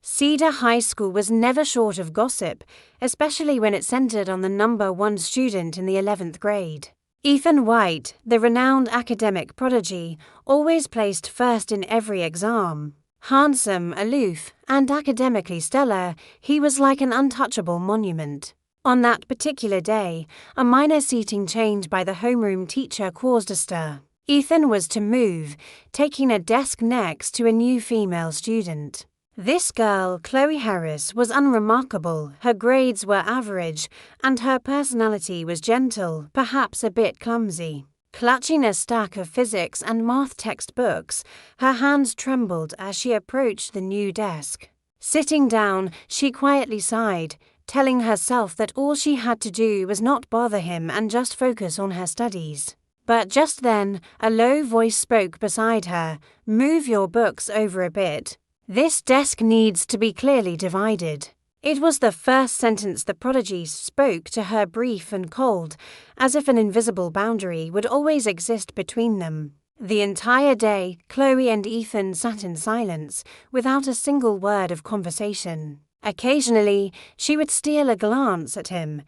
Cedar High School was never short of gossip, especially when it centered on the #1 student in the 11th grade. Ethan White, the renowned academic prodigy, always placed first in every exam. Handsome, aloof, and academically stellar, he was like an untouchable monument. On that particular day, a minor seating change by the homeroom teacher caused a stir. Ethan was to move, taking a desk next to a new female student. This girl, Chloe Harris, was unremarkable, her grades were average, and her personality was gentle, perhaps a bit clumsy. Clutching a stack of physics and math textbooks, her hands trembled as she approached the new desk. Sitting down, she quietly sighed, telling herself that all she had to do was not bother him and just focus on her studies. But just then, a low voice spoke beside her, "Move your books over a bit. This desk needs to be clearly divided." It was the first sentence the prodigy spoke to her, brief and cold, as if an invisible boundary would always exist between them. The entire day, Chloe and Ethan sat in silence, without a single word of conversation. Occasionally, she would steal a glance at him.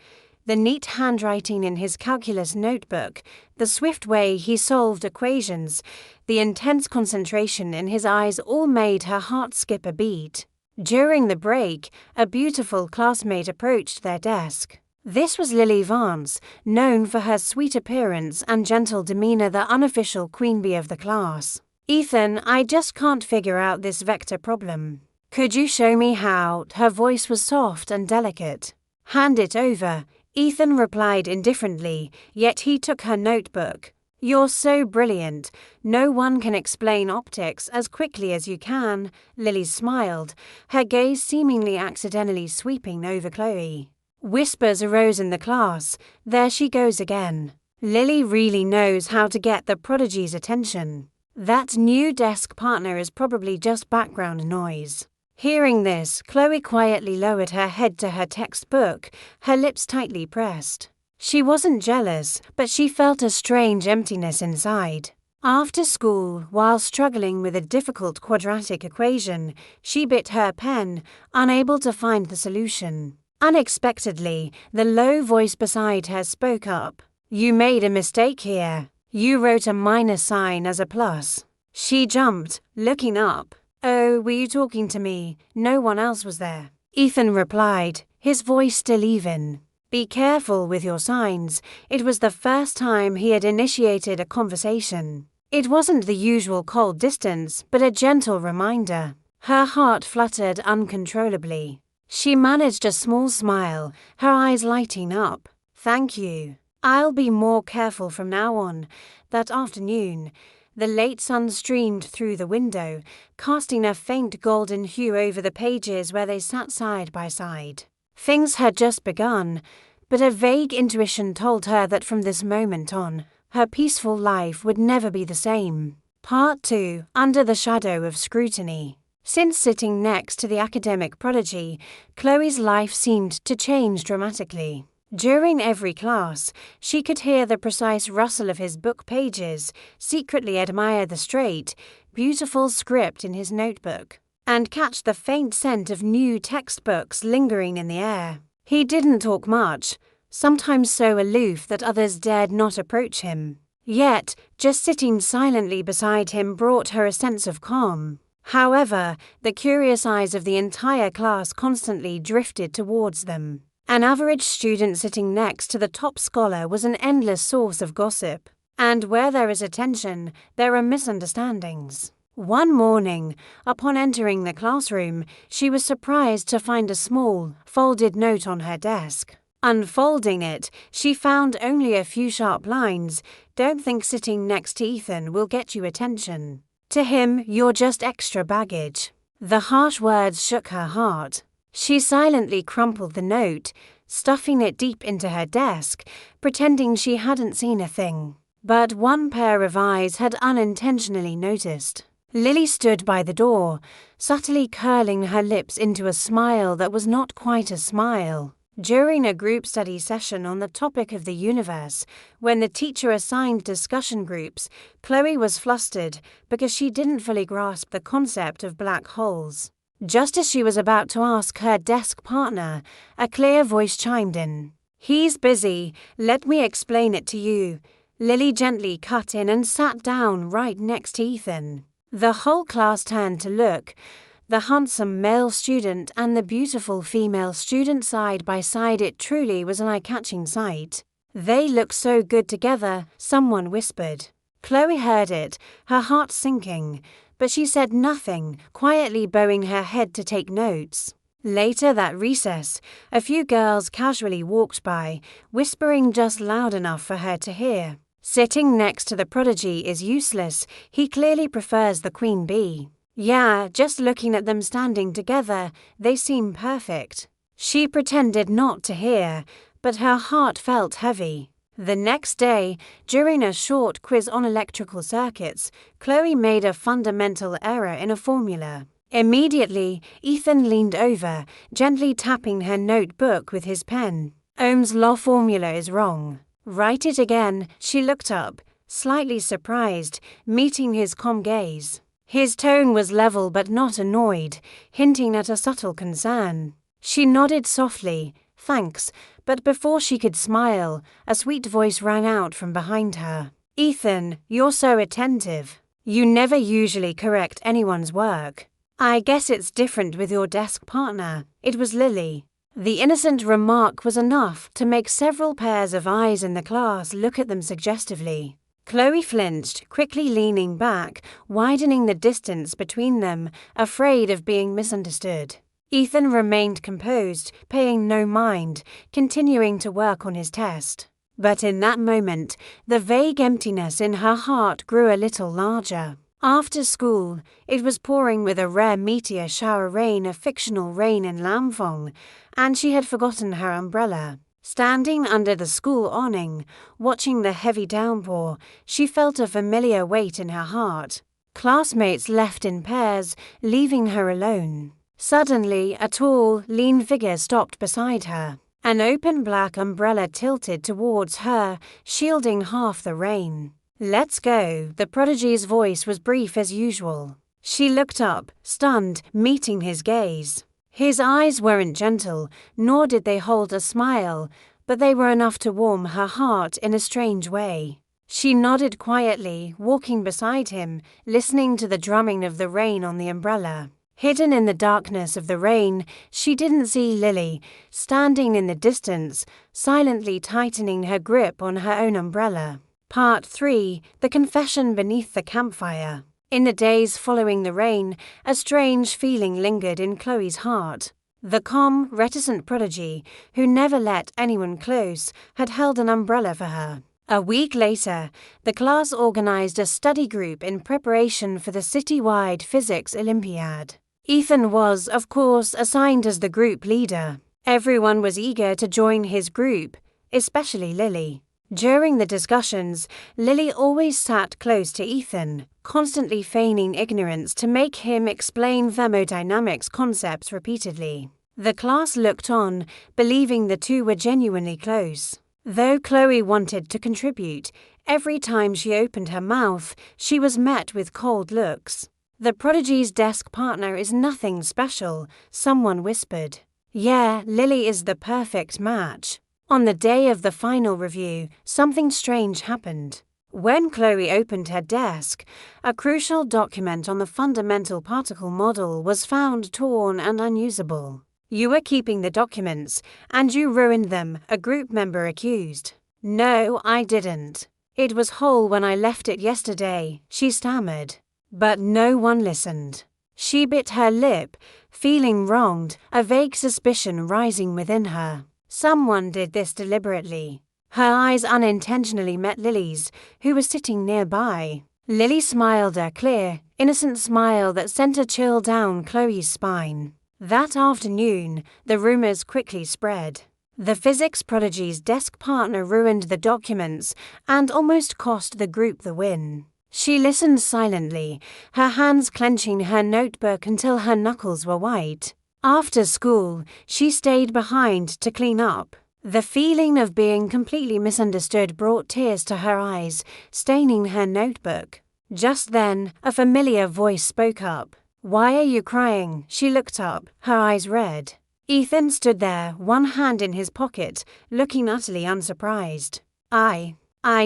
The neat handwriting in his calculus notebook, the swift way he solved equations, the intense concentration in his eyes all made her heart skip a beat. During the break, a beautiful classmate approached their desk. This was Lily Vance, known for her sweet appearance and gentle demeanor, the unofficial queen bee of the class. "Ethan, I just can't figure out this vector problem. Could you show me how?" Her voice was soft and delicate. "Hand it over," Ethan replied indifferently, yet he took her notebook. "You're so brilliant. No one can explain optics as quickly as you can." Lily smiled, her gaze seemingly accidentally sweeping over Chloe. Whispers arose in the class. "There she goes again. Lily really knows how to get the prodigy's attention. That new desk partner is probably just background noise." Hearing this, Chloe quietly lowered her head to her textbook, her lips tightly pressed. She wasn't jealous, but she felt a strange emptiness inside. After school, while struggling with a difficult quadratic equation, she bit her pen, unable to find the solution. Unexpectedly, the low voice beside her spoke up. "You made a mistake here. You wrote a minus sign as a plus." She jumped, looking up. "Oh, were you talking to me? No one else was there." Ethan replied, his voice still even. "Be careful with your signs." It was the first time he had initiated a conversation. It wasn't the usual cold distance, but a gentle reminder. Her heart fluttered uncontrollably. She managed a small smile, her eyes lighting up. "Thank you. I'll be more careful from now on." That afternoon, the late sun streamed through the window, casting a faint golden hue over the pages where they sat side by side. Things had just begun, but a vague intuition told her that from this moment on, her peaceful life would never be the same. Part 2. Under the shadow of scrutiny. Since sitting next to the academic prodigy, Chloe's life seemed to change dramatically. During every class, she could hear the precise rustle of his book pages, secretly admire the straight, beautiful script in his notebook, and catch the faint scent of new textbooks lingering in the air. He didn't talk much, sometimes so aloof that others dared not approach him. Yet, just sitting silently beside him brought her a sense of calm. However, the curious eyes of the entire class constantly drifted towards them. An average student sitting next to the top scholar was an endless source of gossip. And where there is attention, there are misunderstandings. One morning, upon entering the classroom, she was surprised to find a small, folded note on her desk. Unfolding it, she found only a few sharp lines. "Don't think sitting next to Ethan will get you attention. To him, you're just extra baggage." The harsh words shook her heart. She silently crumpled the note, stuffing it deep into her desk, pretending she hadn't seen a thing. But one pair of eyes had unintentionally noticed. Lily stood by the door, subtly curling her lips into a smile that was not quite a smile. During a group study session on the topic of the universe, when the teacher assigned discussion groups, Chloe was flustered because she didn't fully grasp the concept of black holes. Just as she was about to ask her desk partner, a clear voice chimed in. "He's busy, let me explain it to you." Lily gently cut in and sat down right next to Ethan. The whole class turned to look. The handsome male student and the beautiful female student side by side. It truly was an eye-catching sight. "They look so good together," someone whispered. Chloe heard it, her heart sinking, but she said nothing, quietly bowing her head to take notes. Later that recess, a few girls casually walked by, whispering just loud enough for her to hear. "Sitting next to the prodigy is useless, he clearly prefers the queen bee. Yeah, just looking at them standing together, they seem perfect." She pretended not to hear, but her heart felt heavy. The next day, during a short quiz on electrical circuits, Chloe made a fundamental error in a formula. Immediately, Ethan leaned over, gently tapping her notebook with his pen. "Ohm's law formula is wrong." "Write it again." She looked up, slightly surprised, meeting his calm gaze. His tone was level but not annoyed, hinting at a subtle concern. She nodded softly, "Thanks," but before she could smile, a sweet voice rang out from behind her. "Ethan, you're so attentive. You never usually correct anyone's work. I guess it's different with your desk partner." It was Lily. The innocent remark was enough to make several pairs of eyes in the class look at them suggestively. Chloe flinched, quickly leaning back, widening the distance between them, afraid of being misunderstood. Ethan remained composed, paying no mind, continuing to work on his test. But in that moment, the vague emptiness in her heart grew a little larger. After school, it was pouring with a rare meteor shower rain, a fictional rain in Lamphong, and she had forgotten her umbrella. Standing under the school awning, watching the heavy downpour, she felt a familiar weight in her heart. Classmates left in pairs, leaving her alone. Suddenly, a tall, lean figure stopped beside her. An open black umbrella tilted towards her, shielding half the rain. "Let's go." The prodigy's voice was brief as usual. She looked up, stunned, meeting his gaze. His eyes weren't gentle, nor did they hold a smile, but they were enough to warm her heart in a strange way. She nodded quietly, walking beside him, listening to the drumming of the rain on the umbrella. Hidden in the darkness of the rain, she didn't see Lily, standing in the distance, silently tightening her grip on her own umbrella. Part 3. The Confession Beneath the Campfire. In the days following the rain, a strange feeling lingered in Chloe's heart. The calm, reticent prodigy, who never let anyone close, had held an umbrella for her. A week later, the class organized a study group in preparation for the citywide physics Olympiad. Ethan was, of course, assigned as the group leader. Everyone was eager to join his group, especially Lily. During the discussions, Lily always sat close to Ethan, constantly feigning ignorance to make him explain thermodynamics concepts repeatedly. The class looked on, believing the two were genuinely close. Though Chloe wanted to contribute, every time she opened her mouth, she was met with cold looks. "The prodigy's desk partner is nothing special," someone whispered. "Yeah, Lily is the perfect match." On the day of the final review, something strange happened. When Chloe opened her desk, a crucial document on the fundamental particle model was found torn and unusable. "You were keeping the documents, and you ruined them," a group member accused. "No, I didn't. It was whole when I left it yesterday," she stammered. But no one listened. She bit her lip, feeling wronged, a vague suspicion rising within her. Someone did this deliberately. Her eyes unintentionally met Lily's, who was sitting nearby. Lily smiled, a clear, innocent smile that sent a chill down Chloe's spine. That afternoon, the rumors quickly spread. The physics prodigy's desk partner ruined the documents and almost cost the group the win. She listened silently, her hands clenching her notebook until her knuckles were white. After school, she stayed behind to clean up. The feeling of being completely misunderstood brought tears to her eyes, staining her notebook. Just then, a familiar voice spoke up. "Why are you crying?" She looked up, her eyes red. Ethan stood there, one hand in his pocket, looking utterly unsurprised. I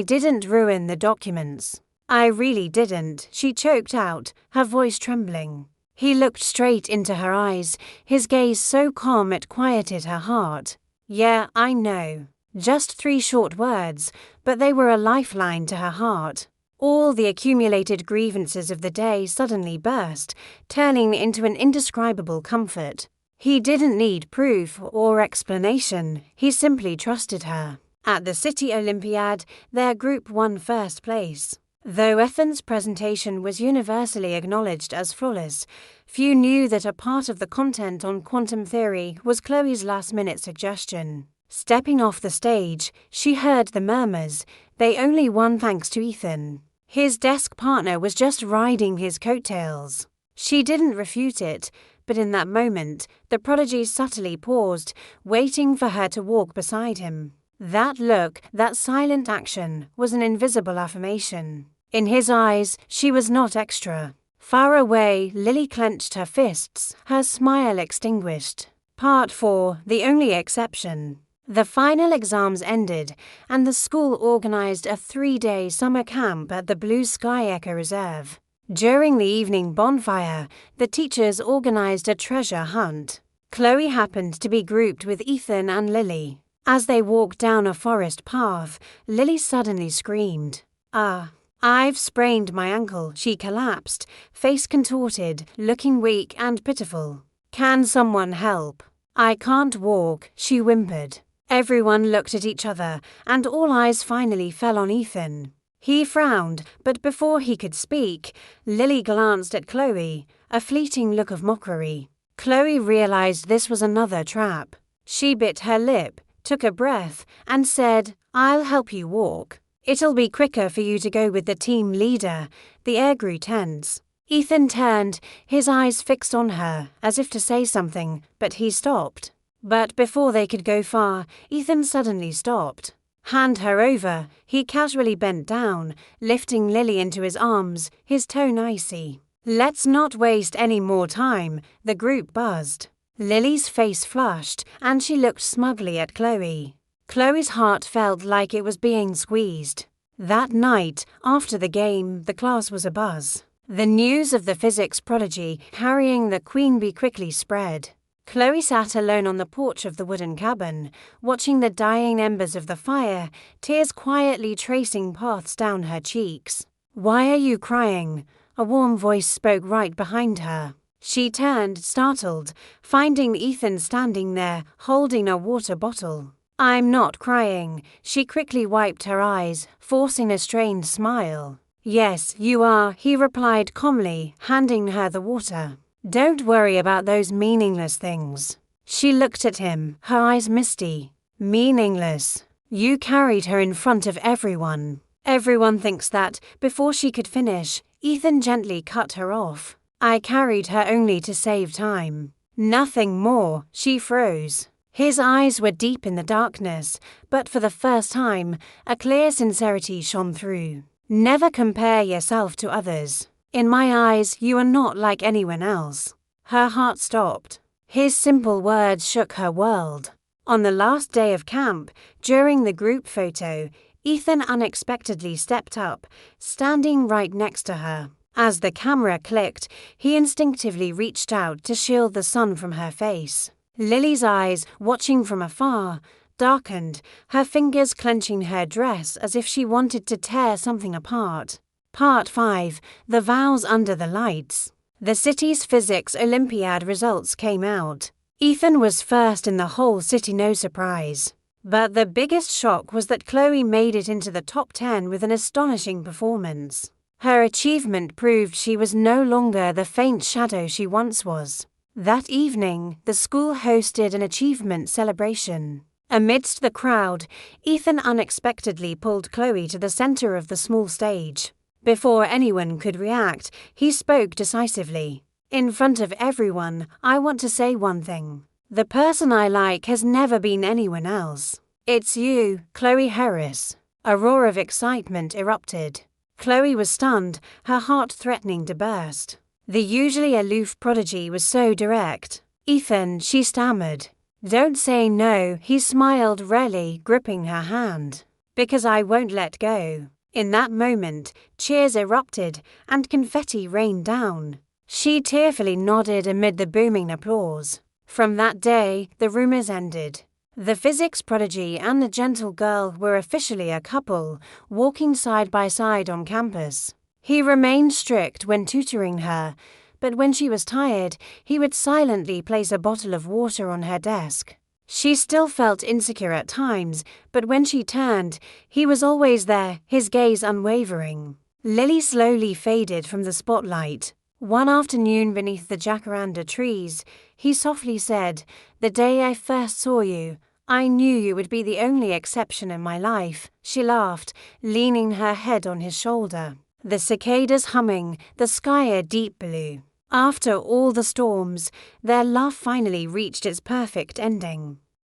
didn't ruin the documents. I really didn't," she choked out, her voice trembling. He looked straight into her eyes, his gaze so calm it quieted her heart. "Yeah, I know." Just 3 short words, but they were a lifeline to her heart. All the accumulated grievances of the day suddenly burst, turning into an indescribable comfort. He didn't need proof or explanation, he simply trusted her. At the City Olympiad, their group won first place. Though Ethan's presentation was universally acknowledged as flawless, few knew that a part of the content on quantum theory was Chloe's last-minute suggestion. Stepping off the stage, she heard the murmurs, "They only won thanks to Ethan." His desk partner was just riding his coattails. She didn't refute it, but in that moment, the prodigy subtly paused, waiting for her to walk beside him. That look, that silent action, was an invisible affirmation. In his eyes, she was not extra. Far away, Lily clenched her fists, her smile extinguished. Part 4, the only exception. The final exams ended, and the school organized a 3-day summer camp at the Blue Sky Echo Reserve. During the evening bonfire, the teachers organized a treasure hunt. Chloe happened to be grouped with Ethan and Lily. As they walked down a forest path, Lily suddenly screamed. I've sprained my ankle," she collapsed, face contorted, looking weak and pitiful. "Can someone help?" "I can't walk," she whimpered. Everyone looked at each other, and all eyes finally fell on Ethan. He frowned, but before he could speak, Lily glanced at Chloe, a fleeting look of mockery. Chloe realized this was another trap. She bit her lip, took a breath, and said, "I'll help you walk. It'll be quicker for you to go with the team leader." The air grew tense. Ethan turned, his eyes fixed on her, as if to say something, but he stopped. But before they could go far, Ethan suddenly stopped. "Hand her over," he casually bent down, lifting Lily into his arms, his tone icy. "Let's not waste any more time," the group buzzed. Lily's face flushed, and she looked smugly at Chloe. Chloe's heart felt like it was being squeezed. That night, after the game, the class was abuzz. The news of the physics prodigy carrying the queen bee quickly spread. Chloe sat alone on the porch of the wooden cabin, watching the dying embers of the fire, tears quietly tracing paths down her cheeks. "Why are you crying?" A warm voice spoke right behind her. She turned, startled, finding Ethan standing there, holding a water bottle. "I'm not crying." She quickly wiped her eyes, forcing a strained smile. "Yes, you are," he replied calmly, handing her the water. "Don't worry about those meaningless things." She looked at him, her eyes misty. "Meaningless? You carried her in front of everyone." "Everyone thinks that." Before she could finish, Ethan gently cut her off. "I carried her only to save time." "Nothing more." She froze. His eyes were deep in the darkness, but for the first time, a clear sincerity shone through. "Never compare yourself to others. In my eyes, you are not like anyone else." Her heart stopped. His simple words shook her world. On the last day of camp, during the group photo, Ethan unexpectedly stepped up, standing right next to her. As the camera clicked, he instinctively reached out to shield the sun from her face. Lily's eyes, watching from afar, darkened, her fingers clenching her dress as if she wanted to tear something apart. Part 5, The Vows Under the Lights. The city's physics Olympiad results came out. Ethan was first in the whole city, no surprise. But the biggest shock was that Chloe made it into the top 10 with an astonishing performance. Her achievement proved she was no longer the faint shadow she once was. That evening, the school hosted an achievement celebration. Amidst the crowd, Ethan unexpectedly pulled Chloe to the center of the small stage. Before anyone could react, he spoke decisively. "In front of everyone, I want to say one thing. The person I like has never been anyone else. It's you, Chloe Harris." A roar of excitement erupted. Chloe was stunned, her heart threatening to burst. The usually aloof Prodigy was so direct. "Ethan," she stammered. "Don't say no," he smiled wryly, gripping her hand. "Because I won't let go." In that moment, cheers erupted and confetti rained down. She tearfully nodded amid the booming applause. From that day, the rumors ended. The physics prodigy and the gentle girl were officially a couple, walking side by side on campus. He remained strict when tutoring her, but when she was tired, he would silently place a bottle of water on her desk. She still felt insecure at times, but when she turned, he was always there, his gaze unwavering. Lily slowly faded from the spotlight. One afternoon beneath the jacaranda trees, he softly said, "The day I first saw you, I knew you would be the only exception in my life." She laughed, leaning her head on his shoulder. The cicadas humming, the sky a deep blue. After all the storms, their love finally reached its perfect ending.